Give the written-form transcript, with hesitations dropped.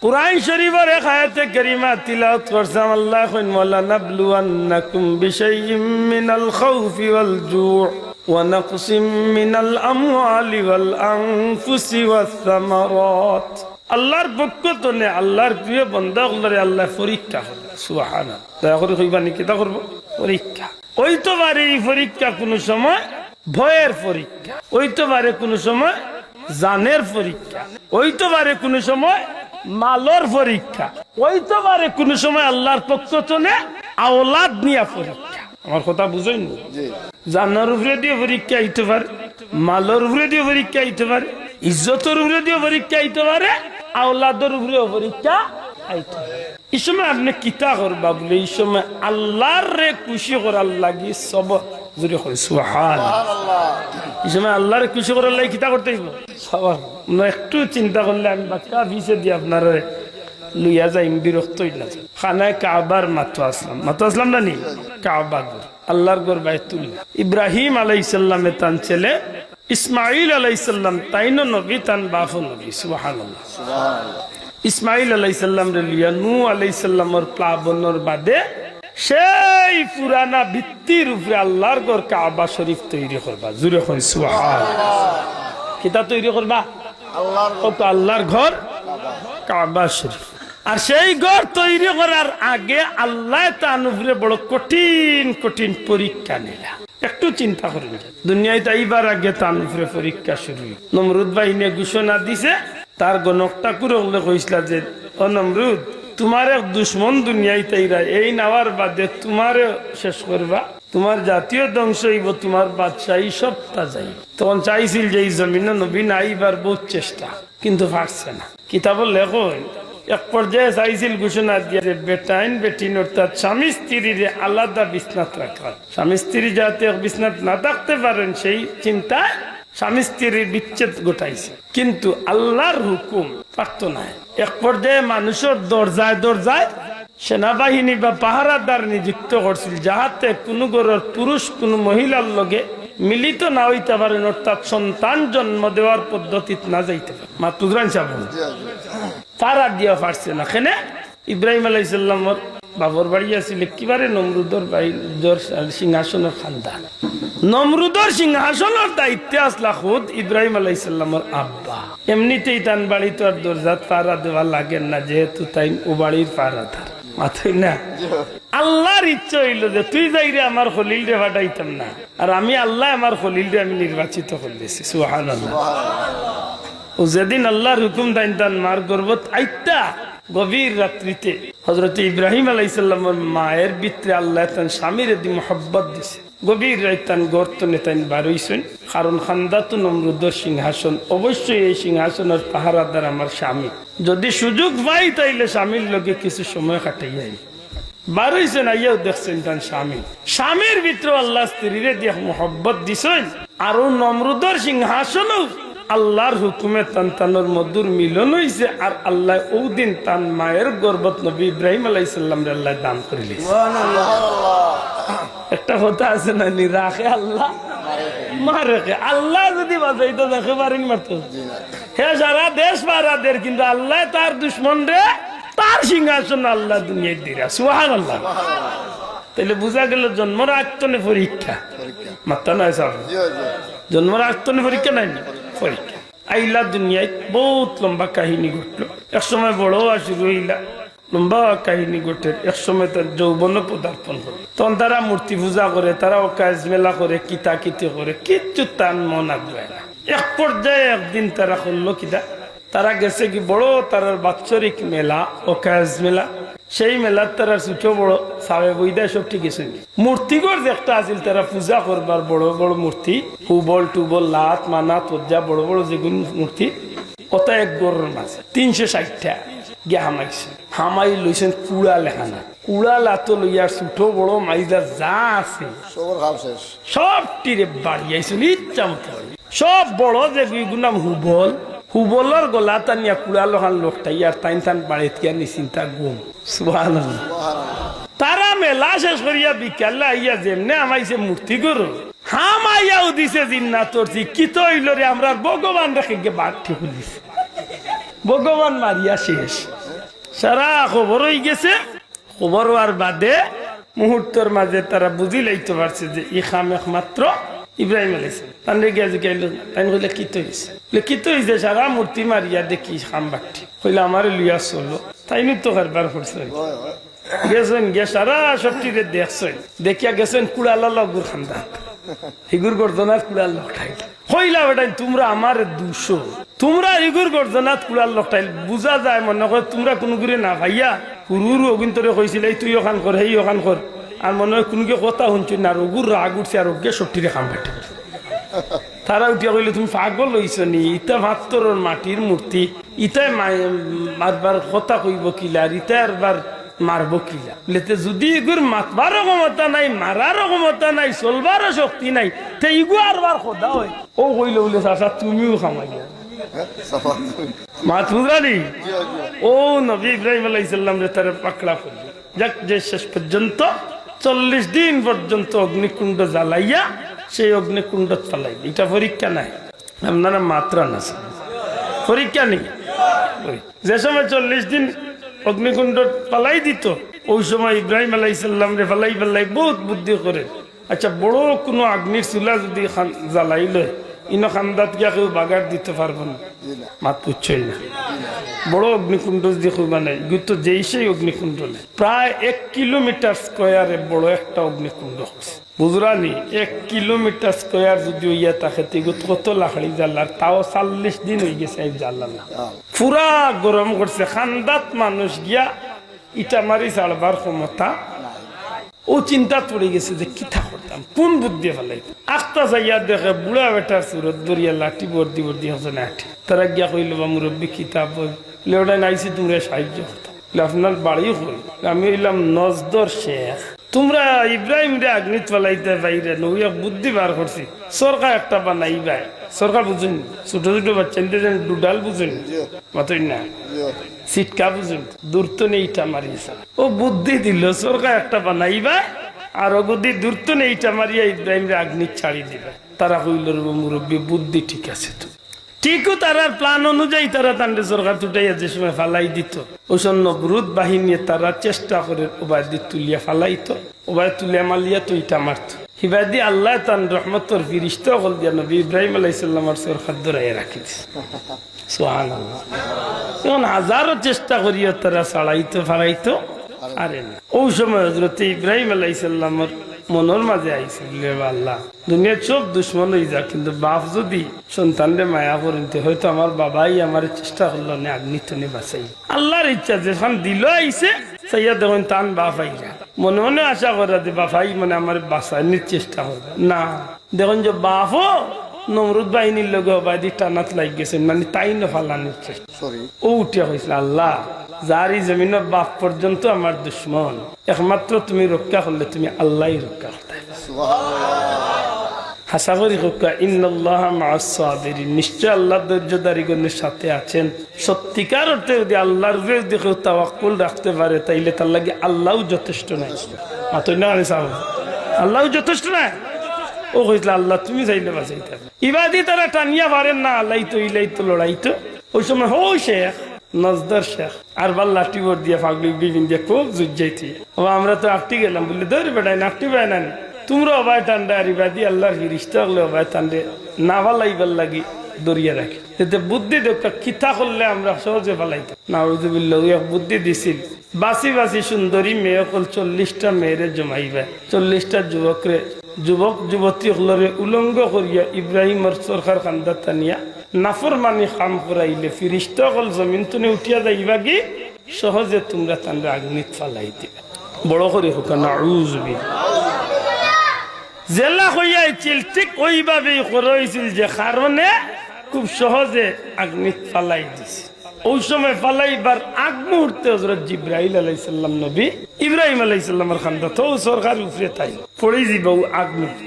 কুরআন শরীফের এক আয়াতে কারিমা তিলাওয়াত করছাম আল্লাহ কইন ওয়ালা নাবলুয়ান্নাকুম বিশাইইম মিনাল খাউফি ওয়াল জু' ওয়া নাকসিম মিনাল আমওয়ালি ওয়াল আনফুসি ওয়াস সামারাত। আল্লাহর পক্ষ থেকে আল্লাহর প্রিয় বান্দাগুলোরে আল্লাহ পরীক্ষা করে। সুবহানাল্লাহ। দয়া করে কইবা নি কিতা করব? পরীক্ষা। হইতে পারে এই পরীক্ষা কোনো সময় ভয়ের পরীক্ষা, হইতে পারে কোনো সময় জানের পরীক্ষা, হইতে পারে কোনো সময় মালর পরীক্ষা, হইতে পারে কোনো সময় আল্লাহর পক্ষ থেকে আওলাদ নিয়া পরীক্ষা। আমার কথা বুঝেন? জানার উপরে দিয়ে পরীক্ষা হইতে পারে, মালর উপরে দিয়ে পরীক্ষা হইতে পারে, ইজ্জতের উপরে দিয়ে পরীক্ষা হইতে পারে, আওলাদের উপরে পরীক্ষা হইতে পারে। এই সময় আপনি কিতা করবা বলে এই সময় আল্লাহর রে খুশি করার লাগি সব জুড়ে হয় সুবহানাল্লাহ। এই সময় আল্লাহরে খুশি করার লাগি কিতা করতে হইব? সবার একটু চিন্তা করলে আমি বাক্কা ভিসে দিয়ে আপনার লইয়া যাই, বিরক্ত হইলা যায়। খানায় কাবার মাত্র আসলাম না নি কাবা আল্লাহর গর বাইতুল্লাহ। ইব্রাহিম আলাইহিস সালামে তান ছেলে ইসমাইল আলাইহিস সালাম তাইনো নবী, তান বাপও নবী। সুবহানাল্লাহ। ইসমাইল আলাইহিস সালাম রে লিয়া নূহ আলাইহিস সালামের প্লাবনের বাদে সেই পুরানা ভিত্তির উপরে আল্লাহর ঘর কাবা শরীফ তৈরি করবা। জুরে কই সুবহানাল্লাহ। কিতা তৈরি করবা? আল্লাহর ঘর কাবা শরীফ। আর সেই ঘর তৈরি করার আগে আল্লাহ তার উপরে বড় কঠিন কঠিন পরীক্ষা নিলা। একটু চিন্তা করেন, দুনিয়ায় তাইবার আগে তার উপরে পরীক্ষা শুরু। নমরুদ বাহিনী ঘোষণা দিছে, তার গণকটা করে কইসলা যে ও নমরুদ, তোমার এক দুশ্মন দুনিয়ায় তাইরা এই নেওয়ার বাদে তোমার শেষ করবা, তোমার জাতীয় ধ্বংস হইব, তোমার বাদশাহী সব তা যাই। তখন চাইছিল যে এই জমিনে নবী নাইবার বহুত চেষ্টা, কিন্তু পারছে না। কিতাব লেখো এক পর্যায়ে চাইছিল ঘোষণা দিয়ে যে বেটাইন বেটিন অর্থাৎ স্বামী স্ত্রীর আলাদা বিছনাত রাখা, স্বামী স্ত্রী যাতে বিছনাত না থাকতে পারেন সেই চিন্তায় স্বামী স্ত্রীর বিচ্ছেদ ঘটাইছে। কিন্তু আল্লাহর হুকুম পারত না। এক পর্যায়ে মানুষের দরজায় দরজায় সেনাবাহিনী বা পাহারাদার নিযুক্ত করছিল, যাহাতে কোনো ঘরের পুরুষ কোনো মহিলার লগে মিলিত না হইতে পারেন, অর্থাৎ সন্তান জন্ম দেওয়ার পদ্ধতি না যাইতে পারে। মাতুদ্রান সাহেব তারা দিয়া পারছে না। কেনে ইব্রাহিম আলাইহিস সালামের বাবর বাড়ি আছিল একেবারে নমরুদর সিংহাসনের খানদান। নমরুদর সিংহাসনের দায়িত্বে আসলা খুদ ইব্রাহিম আলাইহিস সালামের আব্বা। এমনিতেই তান বাড়ি তো আর দরজাত পাহারা দেওয়া লাগে না, যেহেতু তাই ও বাড়ির পাহারাদার। মাথায় না আল্লাহর ইচ্ছা হইল যে তুই যাইরে আমার খলিল রে পাঠাইতাম না, আর আমি আল্লাহ আমার খলিল রে আমি নির্বাচিত করতেছি। সুবহানাল্লাহ। ও যেদিন আল্লাহর হুকুম দাইন তান মার গর্ভত আইতা গভীর রাত্রিতে হযরত ইব্রাহিম আলাইহিস সালামের মায়ের ভিতরে আল্লাহ তান স্বামীর দি মোহাব্বত দিছে। গভীর রাত তান গর্ত নেতান বার হইছেন, কারণ খান্দাতুন নমরুদের সিংহাসন, অবশ্যই এই সিংহাসনের পাহারাদার আমার স্বামী। যদি সুযোগ পাই তাইলে স্বামীর লগে কিছু সময় কাটাই যাই। বার হইছেন, আইয়াও দেখছেন তান স্বামীর ভিতরে আল্লাহ স্ত্রীরে দিয়ে মোহাব্বত দিছেন। আর নমরুদের সিংহাসনও আল্লাহর হুকুমে তান্তানোর মধুর মিলন হয়েছে। আর আল্লাহ ওই দিন তান মায়ের গর্ভত নবী ইব্রাহিম আলাইহিস সালাম রে আল্লাহ দান করে দিয়েছে। একটা কথা আছে না, নি রাখে আল্লাহ মারে। আল্লাহ যদি বাজাইতো দেখে পারেন মারতো, হে সারা দেশ পারাদের, কিন্তু আল্লাহ তার দুশ্মন রে তার সিংহাসন আল্লাহ দুনিয়ায় দিরা। সুবহানাল্লাহ। তাইলে বুঝা গেল জন্মর আত্মনে পরীক্ষা মাত্রা নয় সব, জন্মর আত্মনে পরীক্ষা নাই, পরীক্ষা আইলা দুনিয়ায়। বহুত লম্বা কাহিনী ঘটলো, এক সময় বড় শুরু হইলা, লম্বা কাহিনী ঘটে। এক সময় তার যৌবন পদার্পণ করে, তখন তারা মূর্তি পূজা করে, তারা কাজ মেলা করে, কিতা কিতি করে, কিচ্ছু তার মন আগ্রহ না। এক পর্যায়ে একদিন তারা করলো কিতা, তারা গেছে কি বড় তার বাৎসরিক মেলা, অকাজ মেলা। সেই মেলার তারা ছোট বড় সাবে বইদা সব ঠিক আছে। মূর্তিগর একটা আছিল, তারা পূজা করবার বড় বড় মূর্তি, হুবল টুবল লাত মানা তজ্জা বড় বড় যেগুলো মূর্তি, ওটা এক গরের মাঝে 360টা গিয়ে হামাইছে। হামাই লইছেন কুড়া লেখানা, কুড়া লাতো লইয়ার ছোট বড় মাইজা যা আছে সব টিরে বাড়ি আইছেন ইচ্ছা মতো। সব বড় যেগুলো নাম হুবল, হুবলর গলা টানিয়া কুড়া লহান লোকটাই আর তাইন তান বাড়িতে গিয়া নিশ্চিন্তা গুম। সুবহানাল্লাহ। তারা মেলা শেষ করিয়া বিকালে আইয়া যেমনে আমাইছে মূর্তি গরু হামাইয়াও দিছে জিন্নাতর কি তো হইল রে, আমরা ভগবান রেখে গিয়ে বাঘ ঠিক দিছে, ভগবান মারিয়া শেষ। সারা খবর হয়ে গেছে। খবর হওয়ার বাদে মুহূর্তের মাঝে তারা বুঝি লাইতে পারছে যে ই খাম একমাত্র ইব্রাহিম আলাইহিস সালাম। তান্ডে গিয়া জিগাইল, তাই কইলে কি তো হইছে? কি তো হইছে? সারা মূর্তি মারিয়া দেখি খাম বাটি কইলে আমার লিয়া চলো। তাই নি তো কারবার করছে। গেছেন গিয়া সারা সবটিরে দেখছেন, দেখিয়া গেছেন কুড়ালা লগুর খান্দা হিগুর গর্দনাথ কুড়াল লটাইল। কইলা বেটাই তোমরা আমার 200, তোমরা হিগুর গর্দনাথ কুড়াল লটাইল। বুঝা যায় মনে হয় তোমরা কোনো করে না ভাইয়া হুরুর অগিন্তরে কইছিল তুই ওখান কর হেই ওখান কর, আর মনে হয় কোনকে কথা শুনছি না। রঘুর রাগ উঠছে আর ওকে সবটিরে খাম বাটি। তারা উঠিয়া কইলে তুমি পাগল হইছ নি? ইটা ভাত্তর মাটির মূর্তি, ইটাই মারবার কথা কইব কিলা, আর ইটা আরবার মারবো কিলা? বলেতে যদি এগুর মাতবারও ক্ষমতা নাই, মারারও ক্ষমতা নাই, চলবারও শক্তি নাই, তে ইগু আরবার খোদা হয়। ও কইলে বলে চাচা তুমিও খামাইয়া মাত বুঝালি। ও নবী ইব্রাহিম আলাইহিস সালাম রে তারা পাকড়া করল। যাক, যে শেষ পর্যন্ত 40 দিন পর্যন্ত অগ্নিকুণ্ড জ্বালাইয়া সেই অগ্নিকুণ্ড ফালাই। এটা পরীক্ষা নাই, আপনারা মাত্রা না পরীক্ষা নেই। যে সময় 40 দিন অগ্নিকুণ্ড পালাই দিত, ওই সময় ইব্রাহিম আলাইহিস সালাম রে ফালাই ফালাই বহুত বুদ্ধি করে। আচ্ছা, বড় কোনো আগ্নির চুলা যদি জ্বালাইলে ইনো খান্দাত গিয়া কেউ বাগার দিতে পারবো না, মাত পুচ্ছই না। বড় অগ্নিকুণ্ড যদি বানাই তো যেই সেই অগ্নিকুণ্ড নেই। প্রায় 1 কিলোমিটার স্কোয়ারে বড় একটা অগ্নিকুণ্ড হচ্ছে, বুঝরানি। 1 কিলোমিটার স্কোয়ার যদি ইয়া থাকে কত লাকড়ি জ্বালার, তাও 40 দিন হয়ে গেছে জ্বালা না। পুরা গরম করছে, খান্দাত মানুষ গিয়া ইটা মারি চাড়বার ক্ষমতা। ও চিন্তা পড়ে গেছে যে কিতা করতাম, কোন বুদ্ধি ফেলাই। আস্তা যাইয়া দেখে বুড়া বেটার সুরত দরিয়া লাঠি বর্দি বর্দি হচ্ছে না আঠি। তারা গিয়া কইল বা মুরব্বী কিতাব ওটা নাইছি, তোমরা সাহায্য করতাম। আপনার বাড়ি হল, আমি হইলাম নজদর শেখ। তোমরা ইব্রাহিম রে আগ্নিত ফেলাইতে বাইরে নইয়া বুদ্ধি বার করছি, সরকার একটা বানাই ভাই। সরকার বুঝুন, ছোট ছোট বাচ্চা ডুডাল বুঝুন, মাতই না সিটকা বুঝুন, দূরত্ব নেইটা মারিয়েছে। ও বুদ্ধি দিল সরকার একটা বানাইবা, আর ও বুদ্ধি দূরত্ব নেইটা মারিয়া ইব্রাহিম রে আগ্নি ছাড়ি দিবে। তারা কইল মুরব্বী বুদ্ধি ঠিক আছে তো। ঠিকও তারা প্ল্যান অনুযায়ী তারা তান্ডে সরকার তুটাইয়া যে সময় ফালাই দিত, ওই সব নবরুদ বাহিনী তারা চেষ্টা করে ওবায়দি তুলিয়া ফালাইতো, ওবায় তুলিয়া মালিয়া তো ইটা মারত। হিবাদি আল্লাহ তান রহমতর ফিরিস্তা হল দিয়া নবী ইব্রাহিম আলাইহিস সালামের সরকার ধরাইয়া রাখি দিছে। সুবহানাল্লাহ। এখন হাজারো চেষ্টা করিয়া তারা ছাড়াইতো ফারাইতো আরে না। ওই সময় হযরত ইব্রাহিম আলাইহিস সালামের মনের মাঝে আইছে, আল্লাহ দুনিয়ার সব দুশ্মন হয়ে যা, কিন্তু বাপ যদি সন্তানরে মায়া করিতে হয়তো আমার বাবাই আমার চেষ্টা করলো না আগ্নিতনে বাঁচাই। আল্লাহর ইচ্ছা যখন দিল আইছে সাইয়া দেখুন তান বাপ আইয়া মনে মনে আশা করা যে বাপাই মানে আমার বাঁচানোর চেষ্টা করবে না। দেখুন যে বাপও নমরুদ বাহিনীর লগে বাদি টানাত লাগ গেছে, মানে তাই না ফালানোর চেষ্টা। ও উঠিয়া হয়েছিল, আল্লাহ যারি জমিনের বাপ পর্যন্ত আমার দুশ্মন, একমাত্র তুমি রক্ষা করলে তুমি আল্লাহ রক্ষা করতে। হাসা করি রক্ষা, ইন্নাল্লাহা মা'আস সাবিরিন, নিশ্চয় আল্লাহ ধৈর্যধারীগণের সাথে আছেন। সত্যিকার অর্থে যদি আল্লাহর উপরে যদি কেউ তাওয়াক্কুল রাখতে পারে তাইলে তার লাগে আল্লাহও যথেষ্ট নাই। মাতই না আল্লাহও যথেষ্ট নাই। ও কইছিল আল্লাহ তুমি চাইলে বাঁচাইতে পারবে। ইবাদি তারা টানিয়া পারেন না, আল্লাহ তো ইলাই তো লড়াই তো। ওই সময় হো শেখ নজদর শেখ আর বার লাঠি ভর দিয়া ফাগলি বিভিন্ন দিয়ে খুব জুট যাইতি। আমরা তো আটটি গেলাম বললে ধরে বেটাই নাকটি পায় না, তোমরা অবাই টান্ডা আর ইবাদি আল্লাহর ফিরিস্তা হলে অবাই টান্ডে না ফালাইবার লাগি দরিয়া রাখি। এতে বুদ্ধি দেখা কিতা করলে আমরা সহজে ফালাইতাম না। বুদ্ধি দিছিল, বাসি বাসি সুন্দরী মেয়ে কল 40টা মেয়েরে জমাইবা, 40টা যুবক যুবতী হলরে উলঙ্গ করিয়া ইব্রাহিমর সরকার খান্দা টানিয়া নাফরমানি কাম করাইলে ফিরিস্তা হল জমিন তুনে উঠিয়া যাইবা কি সহজে তোমরা তান্ডে আগ্নিত ফালাই দিবে। বড় করে হোক নাউযুবিল্লাহ। জেলা হইয়াছিল ঠিক ওইভাবেই করাইছিল, যে কারণে খুব সহজে আগ্নিত ফালাই দিছে। ওই সময় ফালাইবার আগ মুহূর্তে হযরত জিবরাইল আলাইহিস সালাম নবী ইব্রাহিম আলাইহিস সালামের খান্দা তো সরকার উপরে তাই পড়ে যাইব আগ মুহূর্তে।